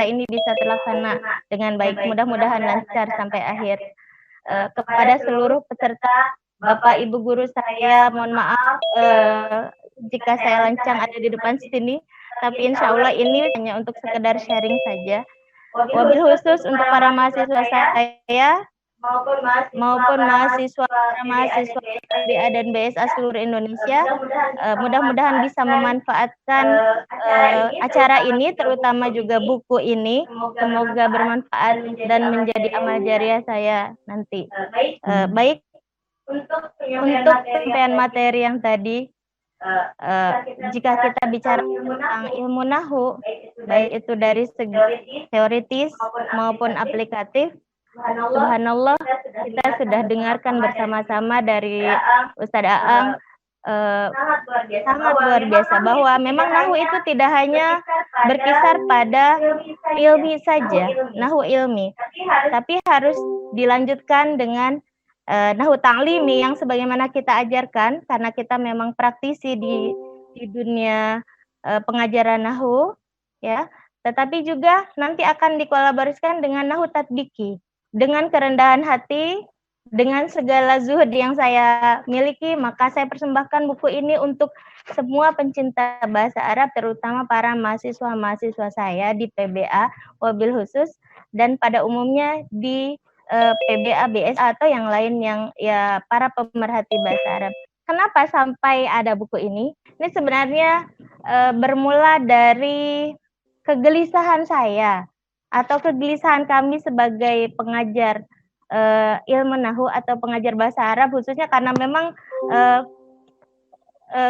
acara ini bisa terlaksana dengan baik. Mudah-mudahan lancar sampai akhir. Kepada seluruh peserta, Bapak Ibu guru saya, mohon maaf jika saya lancang ada di depan sini, tapi insya Allah ini hanya untuk sekedar sharing saja. Wabil khusus untuk para mahasiswa saya maupun mahasiswa BA dan BSA seluruh Indonesia, mudah-mudahan bisa memanfaatkan acara ini, terutama juga buku ini. Semoga bermanfaat dan menjadi amal jariah saya nanti. Baik, untuk penyampaian materi yang tadi, jika kita bicara tentang ilmu nahu, baik itu dari segi teoritis maupun aplikatif, subhanallah, kita sudah dengarkan bersama-sama dari Ustadz Aang, sangat luar biasa bahwa memang nahu itu tidak hanya berkisar pada ilmi saja, nahu ilmi, tapi harus dilanjutkan dengan nahu ta'limi yang sebagaimana kita ajarkan, karena kita memang praktisi di dunia pengajaran nahu, ya. Tetapi juga nanti akan dikolaborasikan dengan nahu tatbiki. Dengan kerendahan hati, dengan segala zuhud yang saya miliki, maka saya persembahkan buku ini untuk semua pencinta bahasa Arab, terutama para mahasiswa-mahasiswa saya di PBA, wabil khusus, dan pada umumnya di PBA, BSA, atau yang lain yang ya para pemerhati bahasa Arab. Kenapa sampai ada buku ini? Ini sebenarnya bermula dari kegelisahan saya, atau kegelisahan kami sebagai pengajar ilmu nahu atau pengajar bahasa Arab, khususnya karena memang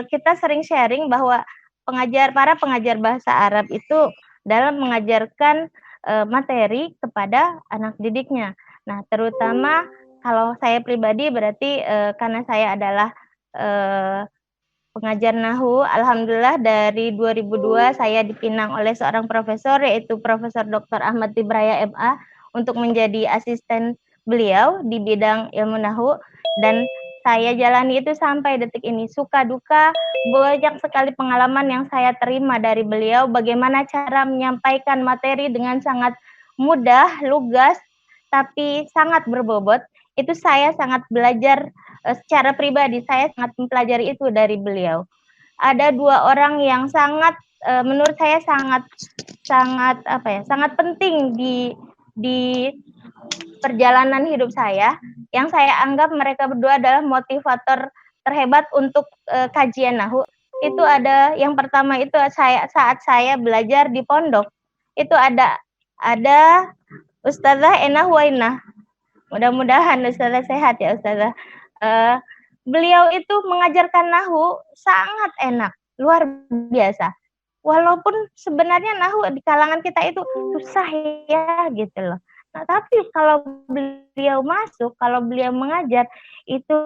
kita sering sharing bahwa para pengajar bahasa Arab itu dalam mengajarkan materi kepada anak didiknya. Nah, terutama kalau saya pribadi berarti karena saya adalah pengajar nahu, alhamdulillah dari 2002 saya dipinang oleh seorang profesor, yaitu Profesor Dr. Ahmad Tibraya MA, untuk menjadi asisten beliau di bidang ilmu nahu, dan saya jalani itu sampai detik ini. Suka duka, banyak sekali pengalaman yang saya terima dari beliau, bagaimana cara menyampaikan materi dengan sangat mudah, lugas, tapi sangat berbobot. Itu saya sangat belajar secara pribadi, saya sangat mempelajari itu dari beliau. Ada dua orang yang sangat menurut saya sangat penting di perjalanan hidup saya, yang saya anggap mereka berdua adalah motivator terhebat untuk kajian nahu. Itu ada yang pertama itu saat saya belajar di pondok, itu ada Ustazah Enah Wainah. Mudah-mudahan Ustazah sehat ya Ustazah. Beliau itu mengajarkan nahu sangat enak, luar biasa. Walaupun sebenarnya nahu di kalangan kita itu susah ya gitu loh. Nah, tapi kalau beliau masuk, kalau beliau mengajar itu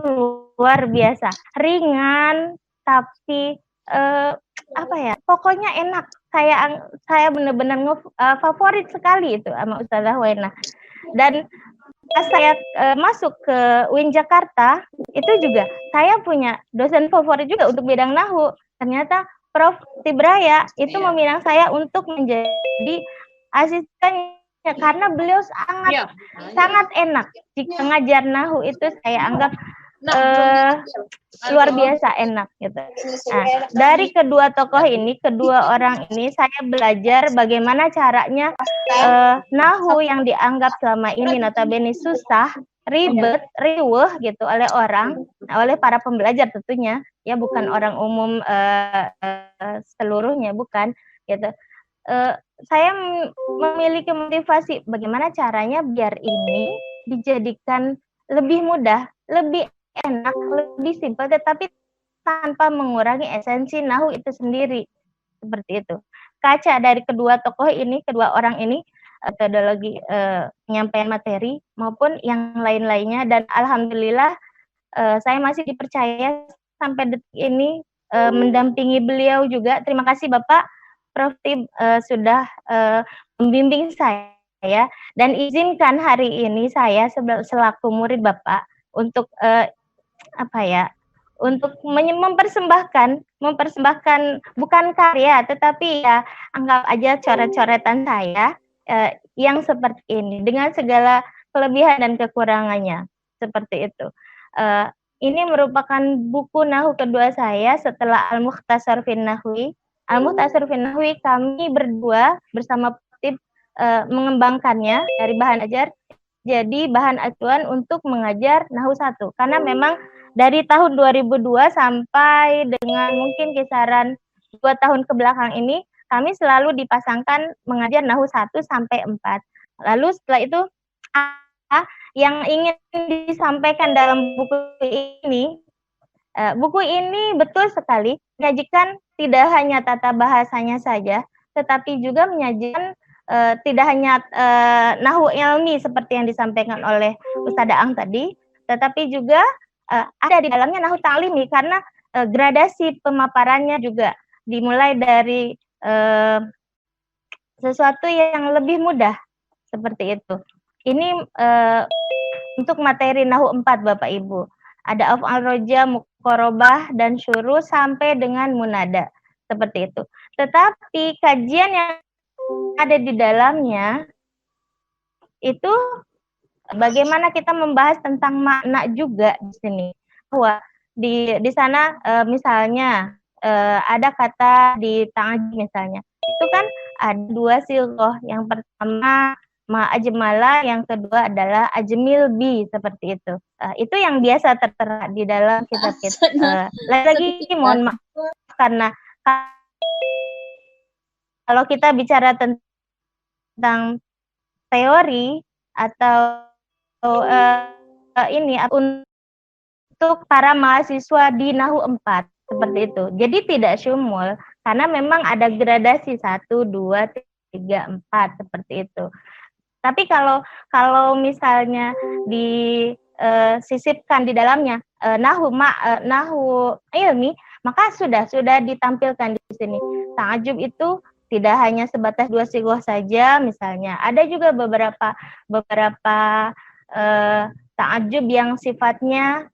luar biasa, ringan tapi pokoknya enak. Saya benar-benar favorit sekali itu sama Ustazah Wainah. Dan pas saya masuk ke UIN Jakarta, itu juga saya punya dosen favorit juga untuk bidang nahu. Ternyata Prof. Tibraya itu meminang saya untuk menjadi asistennya, karena beliau sangat enak. Jika ngajar nahu itu saya anggap luar biasa enak gitu. Nah, dari kedua tokoh ini, kedua orang ini, saya belajar bagaimana caranya nahu yang dianggap selama ini notabene susah, ribet, riweuh gitu oleh oleh para pembelajar tentunya, ya bukan orang umum seluruhnya, bukan gitu. Saya memiliki motivasi bagaimana caranya biar ini dijadikan lebih mudah, lebih enak, lebih simpel, tetapi tanpa mengurangi esensi nahu itu sendiri. Seperti itu. Kaca dari kedua tokoh ini, kedua orang ini, metodologi penyampaian materi maupun yang lain-lainnya, dan alhamdulillah saya masih dipercaya sampai detik ini mendampingi beliau juga. Terima kasih Bapak Prof. Tib sudah membimbing saya, dan izinkan hari ini saya selaku murid Bapak untuk untuk mempersembahkan bukan karya, tetapi ya anggap aja coret-coretan saya yang seperti ini dengan segala kelebihan dan kekurangannya, seperti itu. Ini merupakan buku Nahwu kedua saya setelah Al-Mukhtasar fin Nahwi. Al-Mukhtasar fin Nahwi kami berdua bersama tim mengembangkannya dari bahan ajar jadi bahan acuan untuk mengajar Nahwu 1. Karena memang dari tahun 2002 sampai dengan mungkin kisaran 2 tahun ke belakang ini, kami selalu dipasangkan mengajar Nahwu 1 sampai 4. Lalu setelah itu, yang ingin disampaikan dalam buku ini betul sekali menyajikan tidak hanya tata bahasanya saja, tetapi juga menyajikan tidak hanya nahwu ilmi seperti yang disampaikan oleh Ustadzah Ang tadi, tetapi juga ada di dalamnya nahwu ta'limi karena gradasi pemaparannya juga dimulai dari sesuatu yang lebih mudah seperti itu. Ini untuk materi nahwu 4 Bapak Ibu. Ada af'al roja, muqarabah dan syuru sampai dengan munada seperti itu. Tetapi kajian yang ada di dalamnya itu bagaimana kita membahas tentang makna juga di sini. Bahwa di sana misalnya ada kata di ta'jib misalnya. Itu kan ada 2 silghah. Yang pertama ma'ajmala, yang kedua adalah ajmil bi seperti itu. Itu yang biasa tertera di dalam kitab kita. Lagi mohon maaf karena kalau kita bicara tentang teori atau ini untuk para mahasiswa di Nahwu 4 seperti itu. Jadi tidak syumul karena memang ada gradasi 1, 2, 3, 4 seperti itu. Tapi kalau misalnya disisipkan di dalamnya nahwu ilmi, maka sudah ditampilkan di sini. Ta'ajub itu tidak hanya sebatas 2 sighoh saja misalnya. Ada juga beberapa ta'ajub yang sifatnya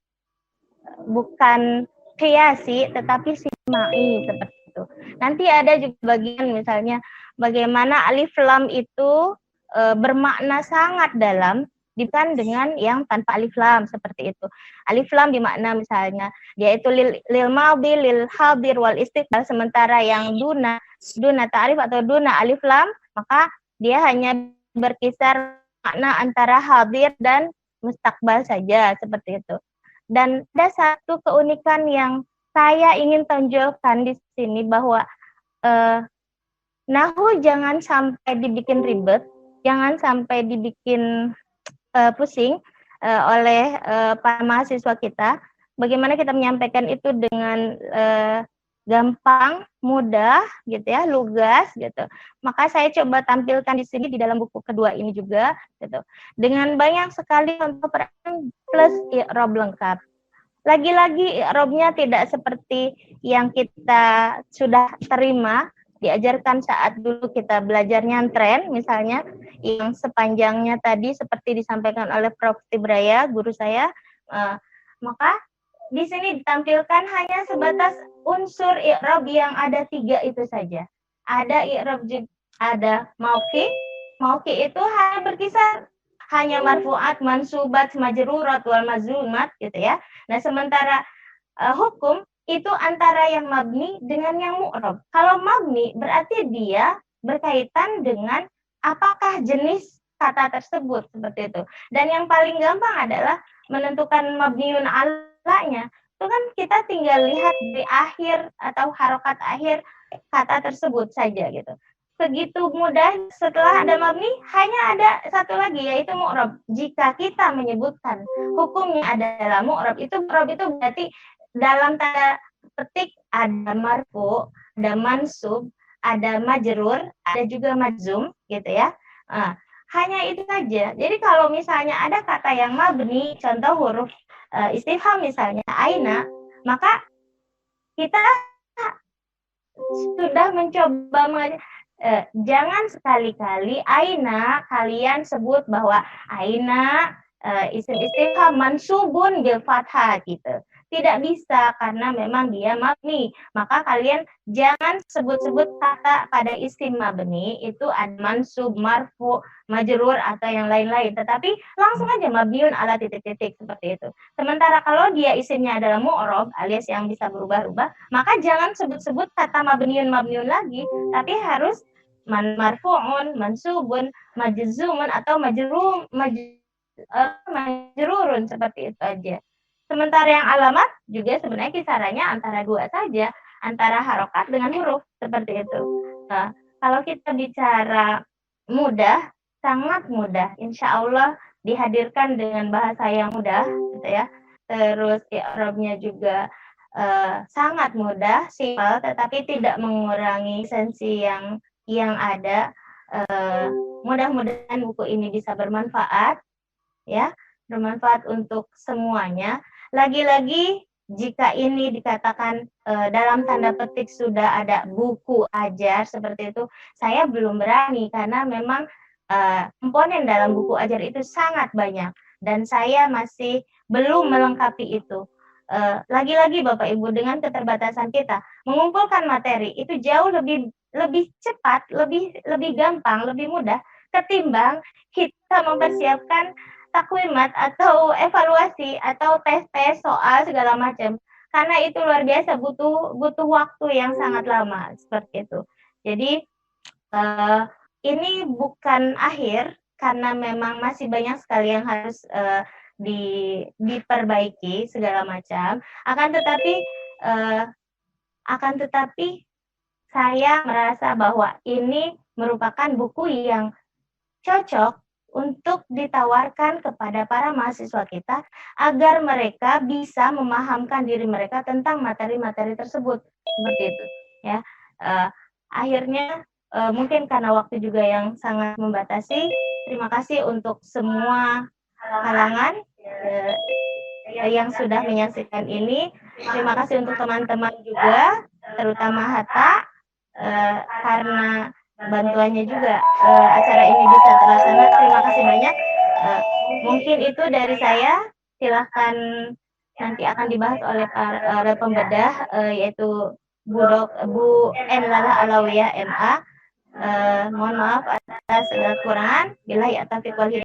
bukan qiyasi tetapi simai seperti itu. Nanti ada juga bagian misalnya bagaimana alif lam itu bermakna sangat dalam dibandingkan dengan yang tanpa alif lam seperti itu. Alif lam bermakna misalnya yaitu lil madhi, lil hadir wal istiqbal, sementara yang duna ta'rif atau duna alif lam maka dia hanya berkisar makna antara hadir dan mustaqbal saja seperti itu. Dan ada satu keunikan yang saya ingin tonjolkan di sini bahwa nahwu jangan sampai dibikin ribet, jangan sampai dibikin pusing oleh para mahasiswa kita. Bagaimana kita menyampaikan itu dengan gampang, mudah, gitu ya, lugas, gitu. Maka saya coba tampilkan di sini di dalam buku kedua ini juga, gitu. Dengan banyak sekali contoh plus i'rab lengkap. Lagi-lagi i'rabnya tidak seperti yang kita sudah terima, diajarkan saat dulu kita belajar nyantren, misalnya yang sepanjangnya tadi seperti disampaikan oleh Prof. Tibraya, guru saya, maka di sini ditampilkan hanya sebatas unsur i'rab yang ada 3 itu saja. Ada i'rab juga, ada mauqi itu hanya berkisar hanya marfu'at, mansubat, majrurat, wal mazlumat gitu ya. Nah, sementara hukum itu antara yang mabni dengan yang mu'rab. Kalau mabni berarti dia berkaitan dengan apakah jenis kata tersebut seperti itu. Dan yang paling gampang adalah menentukan mabniun alanya. Itu kan kita tinggal lihat di akhir atau harokat akhir kata tersebut saja gitu. Begitu mudah, setelah ada mabni hanya ada satu lagi yaitu mu'rab. Jika kita menyebutkan hukumnya adalah mu'rab itu berarti dalam tanda petik ada marfu, ada mansub, ada majrur, ada juga majzum gitu ya. Hanya itu saja. Jadi kalau misalnya ada kata yang mabni, contoh huruf istifham misalnya aina, maka kita sudah mencoba jangan sekali-kali aina kalian sebut bahwa aina isim istifham mansubun bil fathah gitu. Tidak bisa, karena memang dia mabni. Maka kalian jangan sebut-sebut kata pada isim mabni itu ada mansub, marfu, majrur atau yang lain-lain. Tetapi langsung aja mabniun ala titik-titik seperti itu. Sementara kalau dia isimnya adalah mu'rob alias yang bisa berubah-ubah, maka jangan sebut-sebut kata mabniun lagi, tapi harus marfu'un, mansubun, majzumun atau majrurun seperti itu aja. Sementara yang alamat juga sebenarnya kisarannya antara dua saja, antara harokat dengan huruf, seperti itu. Nah, kalau kita bicara mudah, sangat mudah. Insya Allah dihadirkan dengan bahasa yang mudah, gitu ya. Terus i'rabnya juga sangat mudah, simpel, tetapi tidak mengurangi esensi yang ada. Mudah-mudahan buku ini bisa bermanfaat, ya, bermanfaat untuk semuanya. Lagi-lagi jika ini dikatakan dalam tanda petik sudah ada buku ajar seperti itu, saya belum berani karena memang komponen dalam buku ajar itu sangat banyak dan saya masih belum melengkapi itu. Lagi-lagi Bapak Ibu, dengan keterbatasan kita mengumpulkan materi itu jauh lebih cepat, lebih gampang, lebih mudah ketimbang kita mempersiapkan takwimat atau evaluasi atau tes-tes soal segala macam, karena itu luar biasa butuh waktu yang sangat lama seperti itu. Jadi ini bukan akhir, karena memang masih banyak sekali yang harus diperbaiki segala macam. Akan tetapi saya merasa bahwa ini merupakan buku yang cocok untuk ditawarkan kepada para mahasiswa kita agar mereka bisa memahamkan diri mereka tentang materi-materi tersebut, seperti itu ya. Akhirnya mungkin karena waktu juga yang sangat membatasi, terima kasih untuk semua kalangan yang sudah menyaksikan ini. Terima kasih untuk teman-teman juga, terutama Hatta, karena bantuannya juga acara ini bisa terlaksana. Terima kasih banyak. Mungkin itu dari saya. Silahkan, nanti akan dibahas oleh para pembedah, yaitu Bu Enlala Alawiyah MA. Mohon maaf atas segala kekurangan. Billahi taufiq wal hidayah.